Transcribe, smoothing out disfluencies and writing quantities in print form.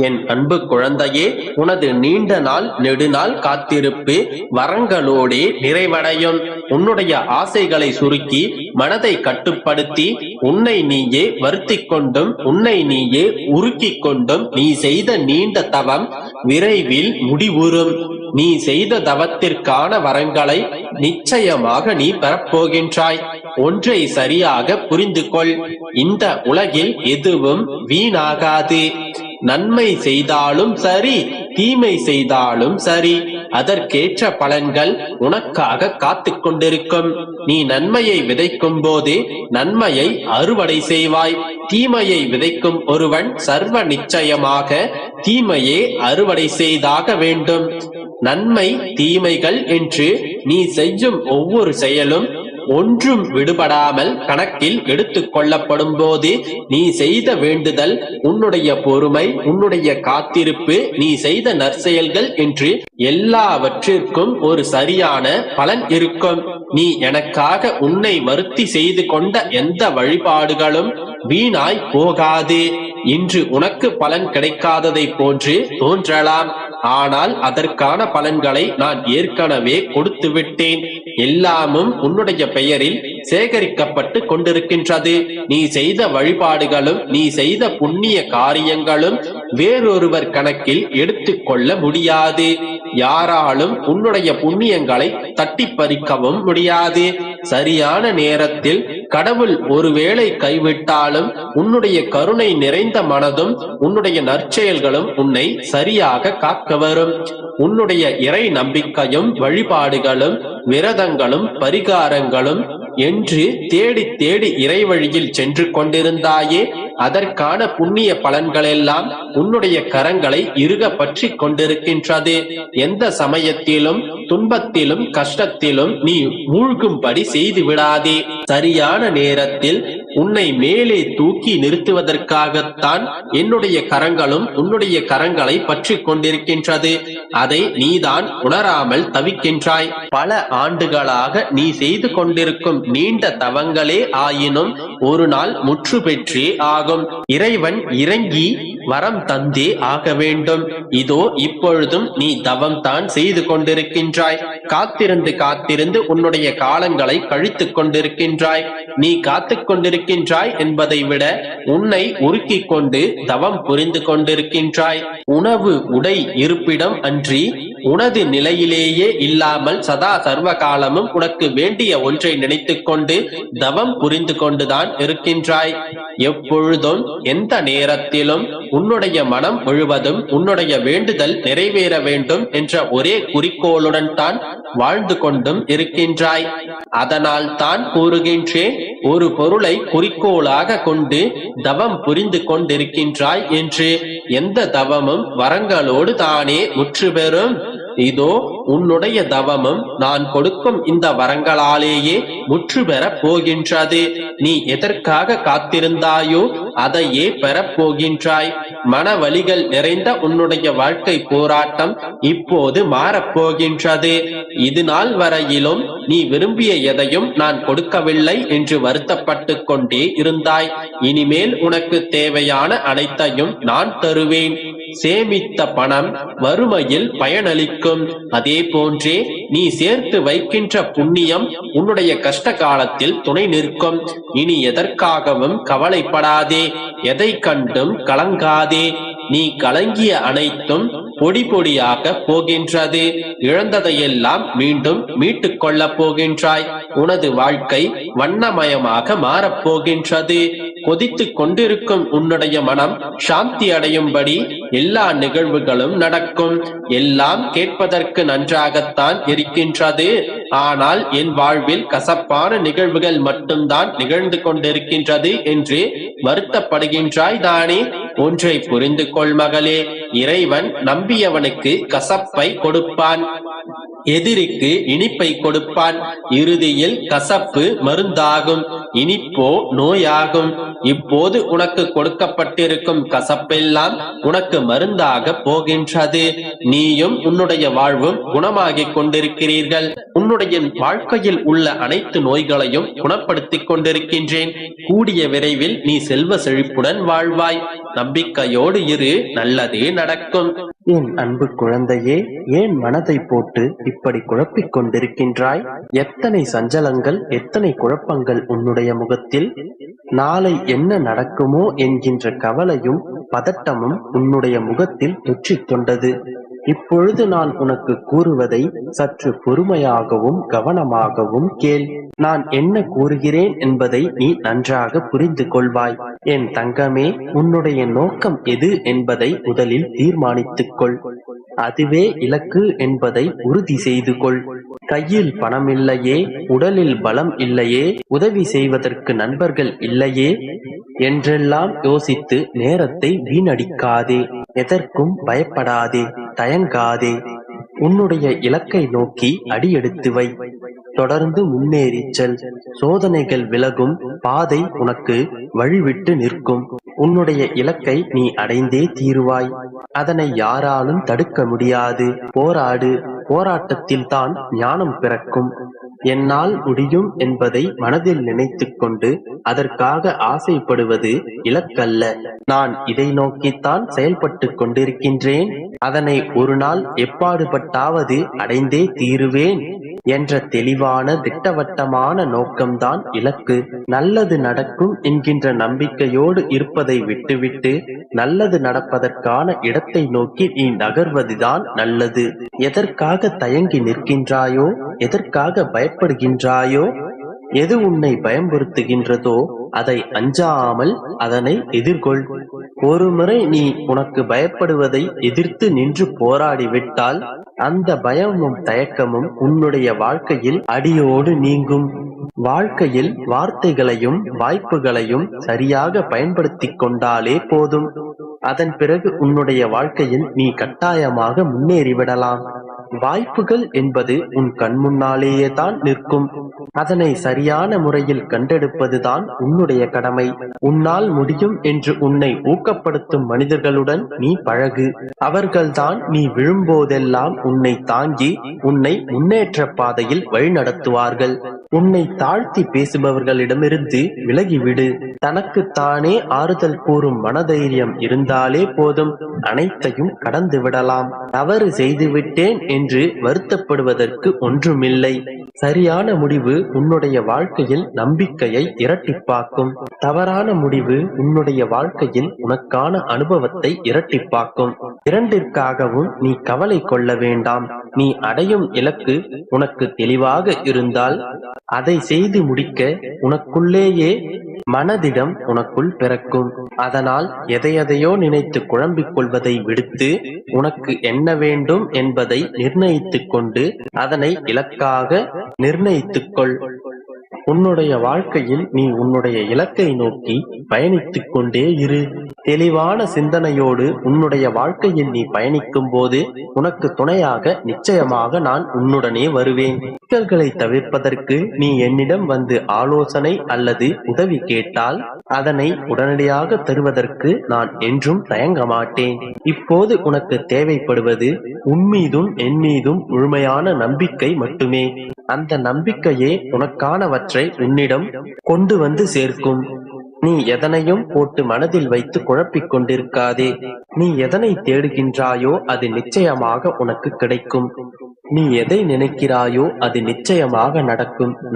என் அன்பு குழந்தையே, உனது நீண்ட நாள் நெடுநாள் காத்திருப்பு வரங்களோடே நிறைவடையும். உன்னுடைய ஆசைகளை சுருக்கி மனதை கட்டுப்படுத்தி உன்னை நீயே வருத்திக் கொண்டும் உன்னை நீயே உருக்கிக் கொண்டும் நீ செய்த நீண்ட தவம் விரைவில் முடிவுறும். நீ செய்த தவத்திற்கான வரங்களை நிச்சயமாக நீ பெறப்போகின்றாய். ஒன்றை சரியாக புரிந்து கொள். இந்த உலகில் எதுவும் வீணாகாது. நன்மை செய்தாலும் சரி, தீமை செய்தாலும் சரி, அதற்கேற்ற பலன்கள் உனக்காக காத்து கொண்டிருக்கும். நீ நன்மையை விதைக்கும் போது நன்மையை அறுவடை செய்வாய். தீமையை விதைக்கும் ஒருவன் சர்வ நிச்சயமாக தீமையே அறுவடை செய்தாக வேண்டும். நன்மை தீமைகள் என்று நீ செய்யும் ஒவ்வொரு செயலும் ஒன்றும் விடுபடாமல் கணக்கில் எடுத்துக் கொள்ளப்படும் போது நீ செய்த வேண்டுதல், உன்னுடைய பொறுமை, உன்னுடைய காத்திருப்பு, நீ செய்த நற்செயல்கள் என்று எல்லாவற்றிற்கும் ஒரு சரியான பலன் இருக்கும். நீ எனக்காக உன்னை வருத்தி செய்து கொண்ட எந்த வழிபாடுகளும் வீணாய் போகாது. இன்று உனக்கு பலன் கிடைக்காததை போன்று தோன்றலாம், ஆனால் அதற்கான பலன்களை நான் ஏற்கனவே கொடுத்து விட்டேன். எல்லாமும் உன்னுடைய பெயரில் சேகரிக்கப்பட்டு கொண்டிருக்கின்றது. நீ செய்த வழிபாடுகளும் நீ செய்த புண்ணிய காரியங்களும் வேறொருவர் கணக்கில் எடுத்துக் கொள்ள முடியாது. யாராலும் உன்னுடைய புண்ணியங்களை தட்டி பறிக்கவும் முடியாது. சரியான நேரத்தில் கடவுள் ஒருவேளை கைவிட்டாலும் உன்னுடைய கருணை நிறைந்த மனதும் உன்னுடைய நற்செயல்களும் உன்னை சரியாக காக்க வரும். உன்னுடைய இறை நம்பிக்கையும் வழிபாடுகளும் விரதங்களும் பரிகாரங்களும் என்று தேடி தேடி இறை வழியில் சென்று கொண்டிருந்தாயே, அதற்கான புண்ணிய பலன்களெல்லாம் உன்னுடைய கரங்களை இறுக பற்றி கொண்டிருக்கின்றது. எந்த சமயத்திலும் துன்பத்திலும் கஷ்டத்திலும் நீ மூழ்கும்படி செய்து விடாதே. சரியான நேரத்தில் உன்னை மேலே தூக்கி நிறுத்துவதற்காகத்தான் என்னுடைய கரங்களும் உன்னுடைய கரங்களை பற்றி கொண்டிருக்கின்றது. அதை நீதான் உணராமல் தவிக்கின்றாய். பல ஆண்டுகளாக நீ செய்து கொண்டிருக்கும் நீண்ட தவங்களே ஆயினும் ஒரு நாள் முற்று பெற்றே ஆகும். இறைவன் இறங்கி வரம் தந்தே ஆக வேண்டும். இதோ இப்பொழுதும் நீ தவம் தான் செய்து கொண்டிருக்கின்றாய். காத்திருந்து காத்திருந்து உன்னுடைய காலங்களை கழித்துக் கொண்டிருக்கின்றாய். நீ காத்துக் கொண்டிருக்கின்றாய் என்பதை விட உன்னை உருக்கிக் கொண்டு தவம் புரிந்து கொண்டிருக்கின்றாய். உணவு உடை இருப்பிடம் அன்றி உனது நிலையிலேயே இல்லாமல் சதா சர்வ காலமும் உனக்கு வேண்டிய ஒன்றை நினைத்துக் கொண்டு தவம் புரிந்து கொண்டுதான் இருக்கின்றாய். எப்பொழுதும் எந்த நேரத்திலும் உன்னுடைய மனம் முழுவதும் உன்னுடைய வேண்டுதல் நிறைவேற வேண்டும் என்ற ஒரே குறிக்கோளுடன் தான் வாழ்ந்து கொண்டும் இருக்கின்றாய். அதனால் தான் கூறுகின்றேன், ஒரு பொருளை குறிக்கோளாக கொண்டு தவம் புரிந்து கொண்டிருக்கின்றாய் என்று. எந்த தவமும் வரங்களோடு தானே முற்று பெறும். இதோ உன்னுடைய தவமும் நான் கொடுக்கும் இந்த வரங்களாலேயே முற்று பெறப் போகின்றது. நீ எதற்காக காத்திருந்தாயோ அதையே பெறப் போகின்றாய். மன வலிகள் நிறைந்த உன்னுடைய வாழ்க்கை போராட்டம் இப்போது மாறப்போகின்றது. இது நாள் வரையிலும் நீ விரும்பிய எதையும் நான் கொடுக்கவில்லை என்று வருத்தப்பட்டு கொண்டே இருந்தாய். இனிமேல் உனக்கு தேவையான அனைத்தையும் நான் தருவேன். சேமித்த பணம் வறுமையில் பயனளிக்கும். அதே போன்றே நீ சேர்த்து வைக்கின்ற புண்ணியம் உன்னுடைய கஷ்ட காலத்தில் துணை நிற்கும். இனி எதற்காகவும் கவலைப்படாதே, எதை கண்டும் கலங்காதே. நீ கலங்கிய அனைத்தும் பொடி பொடியாக போகின்றது. இழந்ததையெல்லாம் மீண்டும் மீட்டுக் கொள்ளப் போகின்றாய். உனது வாழ்க்கை வண்ணமயமாக மாறப்போகின்றது. கொதித்துக் கொண்டிருக்கும் உன்னுடைய மனம் சாந்தி அடையும்படி எல்லா நிகழ்வுகளும் நடக்கும். எல்லாம் கேட்பதற்கு நன்றாகத்தான் இருக்கின்றது. ஆனால் என் வாழ்வில் கசப்பான நிகழ்வுகள் மட்டும்தான் நிகழ்ந்து கொண்டிருக்கின்றது என்று வருத்தப்படுகின்றாய் தானே? ஒன்றை புரிந்து கொள் மகளே, இறைவன் நம்பியவனுக்கு கசப்பை கொடுப்பான், எதிரிக்கு இனிப்பை கொடுப்பான். இறுதியில் கசப்பு மருந்தாகும், இனிப்போ நோயாகும். இப்போது உனக்கு கொடுக்கப்பட்டிருக்கும் கசப்பெல்லாம் உனக்கு மருந்தாக போகின்றது. நீயும் உன்னுடைய வாழ்வும் குணமாகிக் கொண்டிருக்கிறீர்கள். உன்னுடைய வாழ்க்கையில் உள்ள அனைத்து நோய்களையும் குணப்படுத்திக் கொண்டிருக்கின்றேன். கூடிய விரைவில் நீ செல்வ செழிப்புடன் வாழ்வாய். நம்பிக்கையோடு இரு, நல்லதே நடக்கும். என் அன்பு குழந்தையே, ஏன் மனதை போட்டு இப்படி குழப்பிக் கொண்டிருக்கின்றாய்? எத்தனை சஞ்சலங்கள், எத்தனை குழப்பங்கள் உன்னுடைய முகத்தில்! நாளை என்ன நடக்குமோ என்கின்ற கவலையும் பதட்டமும் உன்னுடைய முகத்தில் தொற்றிக் கொண்டது. இப்பொழுது நான் உனக்கு கூறுவதை சற்று பொறுமையாகவும் கவனமாகவும் கேள். நான் என்ன கூறுகிறேன் என்பதை நீ நன்றாக புரிந்து கொள்வாய். என் தங்கமே, உன்னுடைய நோக்கம் எது என்பதை முதலில் தீர்மானித்துக் கொள். அதுவே இலக்கு என்பதை உறுதி செய்து கொள். கையில் பணம் இல்லையே, உடலில் பலம் இல்லையே, உதவி செய்வதற்கு நண்பர்கள் இல்லையே என்றெல்லாம் யோசித்து நேரத்தை வீணடிக்காதே. எதற்கும் பயப்படாதே, தயங்காதே. உன்னுடைய இலக்கை நோக்கி அடியெடுத்து வை. தொடர்ந்து முன்னேறிச் செல். சோதனைகள் விலகும், பாதை உனக்கு வழிவிட்டு நிற்கும். உன்னுடைய இலக்கை நீ அடைந்தே தீருவாய். அதனை யாராலும் தடுக்க முடியாது. போராடு. போராட்டத்தில் தான் ஞானம் பிறக்கும். என்னால் முடியும் என்பதை மனதில் நினைத்துக் கொண்டு அதற்காக ஆசைப்படுவது இலக்கல்ல. நான் இதை நோக்கித்தான் செயல்பட்டு கொண்டிருக்கின்றேன். அதனை ஒரு நாள் எப்பாடுபட்டாவது அடைந்தே தீருவேன் என்ற தெளிவான திட்டவட்டமான நோக்கம்தான் இலக்கு. நல்லது நடக்கும் என்கின்ற நம்பிக்கையோடு இருப்பதை விட்டுவிட்டு நல்லது நடப்பதற்கான இடத்தை நோக்கி நீ நகர்வதுதான் நல்லது. எதற்காக தயங்கி நிற்கின்றாயோ, எதற்காக பயப்படுகின்றாயோ, எது உன்னை பயம்புறுத்துகின்றதோ அதை அஞ்சாமல் அதனை எதிர்கொள். ஒருமுறை நீ உனக்கு பயப்படுவதை எதிர்த்து நின்று போராடிவிட்டால் அந்த பயமும் தயக்கமும் உன்னுடைய வாழ்க்கையில் அடியோடு நீங்கும். வாழ்க்கையில் வார்த்தைகளையும் வாய்ப்புகளையும் சரியாக பயன்படுத்திக் கொண்டாலே போதும். அதன் பிறகு உன்னுடைய வாழ்க்கையில் நீ கட்டாயமாக முன்னேறிவிடலாம். வாய்ப்புகள் என்பது உன் கண் முன்னாலேயே தான் நிற்கும். அதனை சரியான முறையில் கண்டெடுப்பதுதான் உன்னுடைய கடமை. உன்னால் முடியும் என்று உன்னை ஊக்கப்படுத்தும் மனிதர்களுடன் நீ பழகு. அவர்கள்தான் நீ விழும்போதெல்லாம் உன்னை தாங்கி உன்னை முன்னேற்ற பாதையில் வழிநடத்துவார்கள். உன்னை தாழ்த்தி பேசுபவர்களிடமிருந்து விலகிவிடு. தனக்குத்தானே ஆறுதல் கூறும் மனதைரியம் இருந்தாலே போதும், அனைத்தையும் கடந்து விடலாம். தவறு செய்துவிட்டேன் என்று வருத்தப்படுவதற்கு ஒன்றுமில்லை. சரியான முடிவு உன்னுடைய வாழ்க்கையில் நம்பிக்கையை இரட்டிப்பாக்கும். தவறான முடிவு உன்னுடைய வாழ்க்கையில் உனக்கான அனுபவத்தை இரட்டிப்பாக்கும். இரண்டிற்காகவும் நீ கவலை கொள்ள வேண்டாம். நீ அடையும் இலக்கு உனக்கு தெளிவாக இருந்தால் அதை செய்து முடிக்க உனக்குள்ளேயே மனதிடம் உனக்குள் பிறக்கும். அதனால் எதையதையோ நினைத்து குழம்பிக் கொள்வதை விடுத்து உனக்கு என்ன வேண்டும் என்பதை நிர்ணயித்துக் கொண்டு அதனை இலக்காக நிர்ணயித்துக் கொள். உன்னுடைய வாழ்க்கையில் நீ உன்னுடைய இலக்கை நோக்கி பயணித்துக் கொண்டே இரு. தெளிவான சிந்தனையோடு உன்னுடைய வாழ்க்கையில் நீ பயணிக்கும் போது உனக்கு துணையாக நிச்சயமாக நான் உன்னுடனே வருவேன். சிக்கல்களை தவிர்ப்பதற்கு நீ என்னிடம் வந்து ஆலோசனை அல்லது உதவி கேட்டால் அதனை உடனடியாக தருவதற்கு நான் என்றும் தயங்க மாட்டேன். இப்போது உனக்கு தேவைப்படுவது உன் மீதும் என் மீதும் முழுமையான நம்பிக்கை மட்டுமே. அந்த நம்பிக்கையே உனக்கானவற்றை உன்னிடம் கொண்டு வந்து சேர்க்கும். நீ எதனையும் போட்டு மனதில் வைத்து குழப்பிக் கொண்டிருக்காதே. நீ எதனை தேடுகின்றாயோ அது நிச்சயமாக உனக்கு கிடைக்கும். நீ எதை நினைக்கிறாயோ அது நிச்சயமாக நடக்கும்.